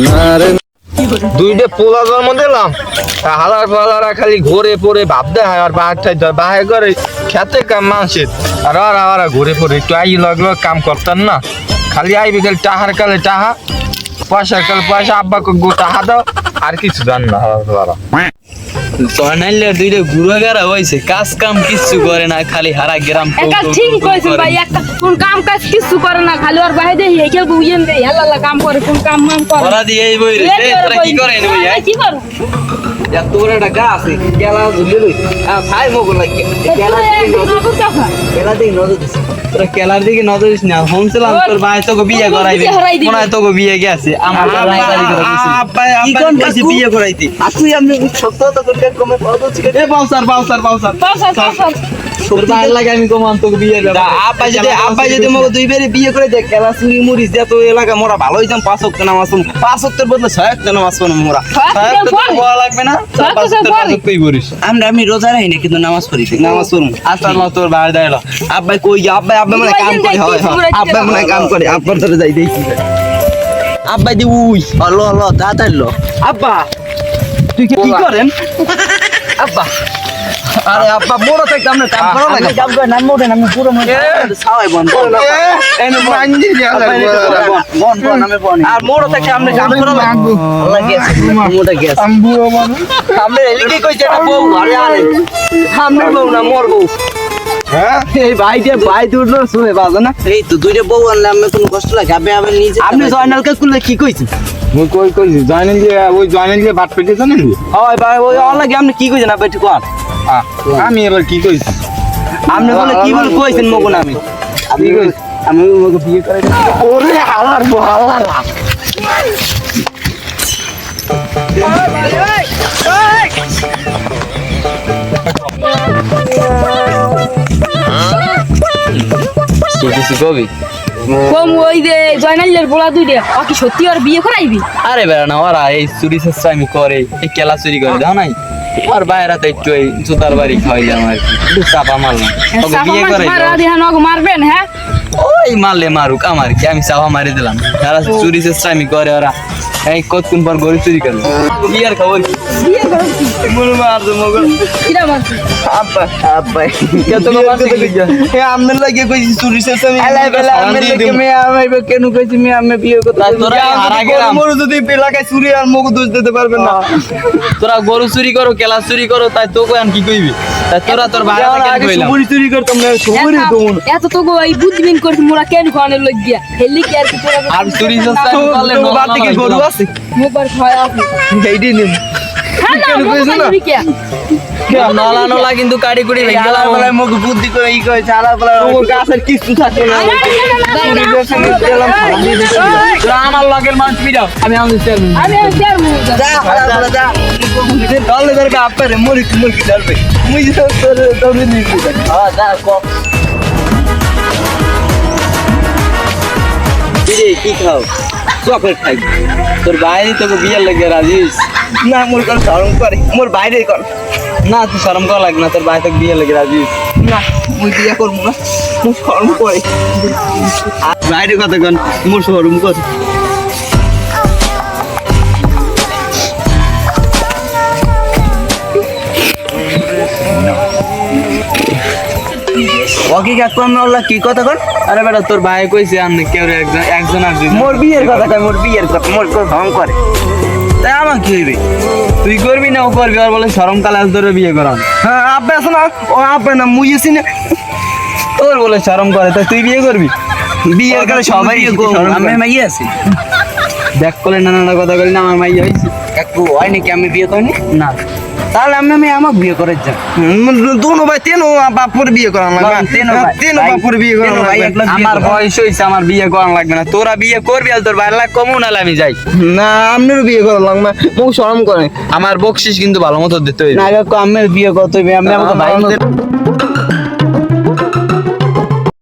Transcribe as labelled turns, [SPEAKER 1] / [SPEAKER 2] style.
[SPEAKER 1] না রে দুইটা পোলা জন্ম দিলাম হালার পালারা খালি ঘুরে পড়ে ভাব দেয় আর বাহার করে খেতে কাম মানুষের আর ওরা ঘুরে পড়ে একটু আই লাগলো কাম করতেন না খালি আইবি খালি টাহার কালে টাহা পয়সার কালে পয়সা আব্বাকে টাহা দাও আর কিছু জান না হালার পালারা
[SPEAKER 2] জয়নাইলে দুইটা গুড়াগারা হইছে কাজ কাম কিছু করে না খালি হারা গ্রাম
[SPEAKER 3] একটা ঠিক কইছেন ভাই একটা কোন কাম কাজ কিছু করে না খালি ওর বাইরে হেকেল বুইয়েন দে আল্লাহ কাম করে কোন কাম করে
[SPEAKER 2] ওরা দিয়ে এই বই রে তোরা কি করে এনে ভাই
[SPEAKER 3] কি করব
[SPEAKER 2] যা তোর একটা গা আছে কেলা ঝুলে লই ভাই মগো লাগে কেলা দিকে নজর দিস তোরা কেলার দিকে নজর দিস না হোমছিলাম তোর ভাই তোকে বিয়ে করাইবে মনে হয় তোকে বিয়ে গেছে আমার ভাই আব্বা কি কোন কইছি বিয়ে করাইতি তুই আমি সত্য তো তোর কমে পাওয়া ছিল এ বাউসার তোর ভাই লাগে আমি কমান তোকে বিয়ে দেব আব্বা যদি মগো দুই বেরে বিয়ে করে দে কেলা চুরি মুরিস দে তো এলাকা মোরা ভালো হইতাম 5 ওয়াক্ত নামাজ 5 ওয়াক্তের বদলে 6 ওয়াক্ত নামাজ পড়ব মোরা 6 ওয়াক্ত তো বলা লাগবে না 5 ওয়াক্ত কই করিস আমি রোজা রাখি না কিন্তু নামাজ পড়ি নামাজ পড়ুম আসসালামু তোর ভাই দাইলো আব্বা কই আব্বা মানে কাম করে হয় আব্বা মানে কাম করে আব্বার তোরে যাই দেইছি আব্বা দি উই আল্লাহ দাদাইলো আব্বা তুই কি করেন আব্বা আরে আব্বা মোড়া থেকে আমরা কাম করা লাগে কাম করে নাম মোড়ে আমি পুরো মনে সাওয়াই বন্ধ এনে মানজি বন আমি বনি আর মোড়া থেকে আমরা কাম করা লাগে আল্লাহ গেছে মোটা গেছে আমবুও মানে আমরা এলিকে কইছে না বউ আরে আমরা বউ না মোর বউ হ্যাঁ এই ভাই দুটো শুনে বাজে না এই তো দুইটা বউ আনলে আমি কোনো কষ্ট লাগে আমি নিজে আপনি জয়নালকে কুলে কি কইছি
[SPEAKER 1] মুই কইছি জয়নাল যে বাট পেটে জানেন
[SPEAKER 2] হয় ভাই ওই লাগে আপনি কি কইছেন আপনি একটু কোন
[SPEAKER 1] আমি এবার কি কইছি
[SPEAKER 2] আপনি বলে কি বলে কইছেন মগন আমি মগো বিয়ে করে
[SPEAKER 1] ওরে হালার বহালা
[SPEAKER 2] কিছু কবি
[SPEAKER 3] কম ওই যে জয়নালের বলা দুই দে কি সত্যি আর বিয়ে করাইবি
[SPEAKER 2] আরে বেড়া না ওরা এই চুরি চেষ্টা আমি করে এই কেলা চুরি করে দাও নাই আর বাইরাতে একটু এই জুতার বাড়ি খাওয়াইলাম আর কি চাপা মারলাম বিয়ে করে
[SPEAKER 3] মারবেন হ্যাঁ
[SPEAKER 2] ওই মারলে মারুক আমার কি আমি চাপা মারি দিলাম যারা চুরি চেষ্টা আমি করে ওরা এই কতক্ষণ পর গরু চুরি করবে বিয়ার খবর কি
[SPEAKER 3] বিয়ে করবি
[SPEAKER 2] মনে মারছে মগল
[SPEAKER 3] কিরা মারছি
[SPEAKER 2] আব্বা কত মারছে এ আমনে লাগে কইছি চুরি চেষ্টা আমি আলাই বেলা আমনে লাগে মে আমাইবে কেন কইছি মে আমি বিয়ে করতে তোরা হারা গেলাম মোর যদি এলাকায় চুরি আর মগু দোষ দিতে পারবেন না তোরা গরু চুরি করো কেলা চুরি করো তাই তো কইন কি কইবি তাই তোরা তোর বাইরে কেন কইলাম চুরি করতাম না চুরি দউন
[SPEAKER 3] এত তো গো এই বুদ্ধিবিন করছি মোরা কেন খানের লাগিয়া হেলি কি আর কি তোরা
[SPEAKER 2] আর চুরি চেষ্টা করলে বাদ থেকে গরু আছে
[SPEAKER 3] মোবার খায় আপনি
[SPEAKER 2] এইডি নিম
[SPEAKER 3] কেন কইছ না
[SPEAKER 2] নলা নলা কিন্তু কাড়ি কুড়ি ভেঙে গেল বলে মুখ বুদ্ধি করে ই কই চালা বলে ও গাছের কিছু থাকে না আমার লগের মানুষ পিড়াও আমি আমাদের চেয়ারম্যান যা বলে যা দলে দরকার আপরে মুড়ি ধরবে মুই তো তোর নিবি হ্যাঁ যা কপ কি খাও চকলেট খাই তোর বাইরে তোকে বিয়ে লাগে রাজিস না মোর কোন শরম করে মোর বাইরে কর না তুই শরম করা লাগে না তোর বাইরে তোকে বিয়ে লাগে রাজিস না মুই বিয়ে করবো না মুই শরম করে বাইরে কথা কন মোর শরম কর ওকে কাকম আল্লাহ কি কথা কর আরে বেটা তোর ভাই কইছে আমনে কেউ একজন আর দুইজন মোর বিয়ের কথা কই মোর বিয়ের কথা মোর কোন ভং করে তাই আমার কি হইবে তুই করবি না ও করবি আর বলে শরম কালে আজ ধরে বিয়ে করাম হ্যাঁ আব্বা আছে না ও আব্বা না মুই আছি না তোর বলে শরম করে তাই তুই বিয়ে করবি বিয়ের কালে সবাই আমি মাইয়া আছি দেখ বলে নানা কথা বলি না আমার মাইয়া হইছে একটু হয় নাকি আমি বিয়ে করিনি না তাহলে আমি আমার বিয়ে করে যা দুনো ভাই তেনো বাপুর বিয়ে করান লাগবে তেনো বাপুর বিয়ে করান লাগবে আমার বয়স হইছে আমার বিয়ে করান লাগবে না তোরা বিয়ে করবি আর তোর ভাই লাগ কমু না আমি যাই না আপনারও বিয়ে করা লাগবে মুখ শরম করে আমার বকশিস কিন্তু ভালো মতো দিতে হইবে না কাকু আমার বিয়ে করতে হইবে আমি আমাকে ভাই